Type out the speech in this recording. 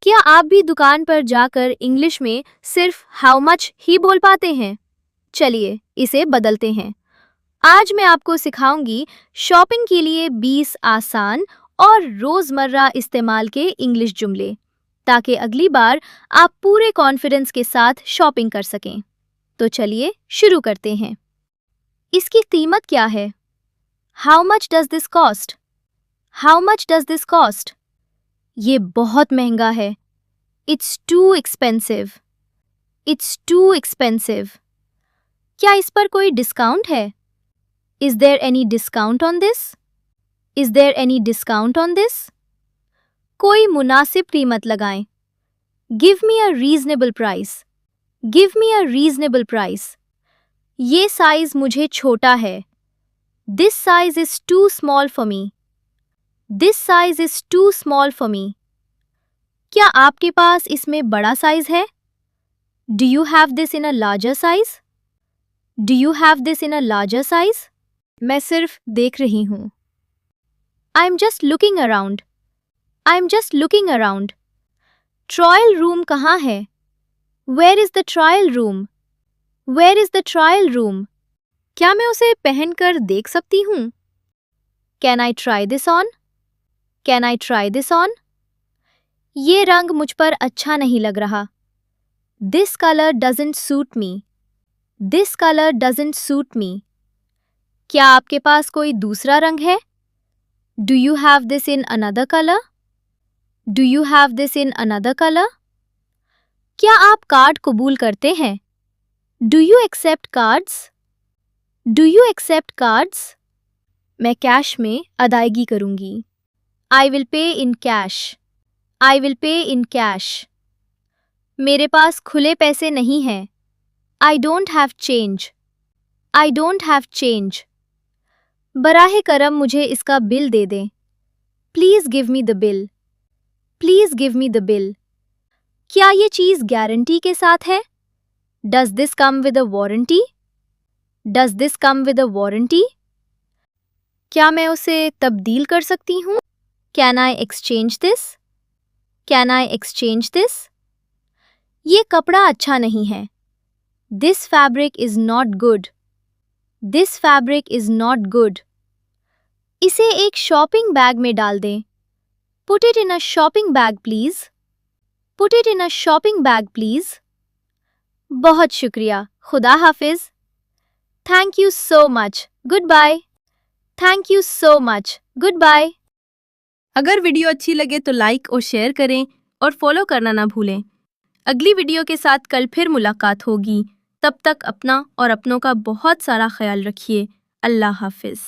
क्या आप भी दुकान पर जाकर इंग्लिश में सिर्फ हाउ मच ही बोल पाते हैं? चलिए इसे बदलते हैं। आज मैं आपको सिखाऊंगी शॉपिंग के लिए 20 आसान और रोजमर्रा इस्तेमाल के इंग्लिश जुमले, ताकि अगली बार आप पूरे कॉन्फिडेंस के साथ शॉपिंग कर सकें। तो चलिए शुरू करते हैं। इसकी कीमत क्या है? How much does this cost? How much does this cost? ये बहुत महंगा है। It's too expensive. It's too expensive. क्या इस पर कोई डिस्काउंट है? Is there any discount on this? Is there any discount on this? कोई मुनासिब कीमत लगाएं। Give me a reasonable price. Give me a reasonable price. ये साइज मुझे छोटा है। This size is too small for me. This size is too small for me. क्या आपके पास इसमें बड़ा साइज है? Do you have this in a larger size? Do you have this in a larger size? मैं सिर्फ देख रही हूँ। I'm just looking around. I'm just looking around. Trial room कहाँ है? Where is the trial room? Where is the trial room? क्या मैं उसे पहनकर देख सकती हूँ? Can I try this on? Can I try this on? ये रंग मुझ पर अच्छा नहीं लग रहा। This color doesn't suit me. This color doesn't suit me. क्या आपके पास कोई दूसरा रंग है? Do you have this in another color? Do you have this in another color? क्या आप कार्ड कबूल करते हैं? Do you accept cards? Do you accept cards? मैं कैश में अदायगी करूंगी। I will pay in cash. I will pay in cash. मेरे पास खुले पैसे नहीं हैं। I don't have change. I don't have change. बराहे करम मुझे इसका बिल दे दें। Please give me the bill. Please give me the bill. क्या ये चीज़ गारंटी के साथ है? Does this come with a warranty? Does this come with a warranty? क्या मैं उसे तब्दील कर सकती हूँ? Can I exchange this? Can I exchange this? ये कपड़ा अच्छा नहीं है। This fabric is not good. This fabric is not good. इसे एक शॉपिंग बैग में डाल दें। Put it in a shopping bag, please. Put it in a shopping bag, please. बहुत शुक्रिया। खुदा हाफिज। Thank you so much. Goodbye. Thank you so much. Goodbye. अगर video अच्छी लगे तो लाइक और शेयर करें और फॉलो करना ना भूलें। अगली वीडियो के साथ कल फिर मुलाकात होगी। तब तक अपना और अपनों का बहुत सारा ख्याल रखिए। अल्लाह हाफिज़।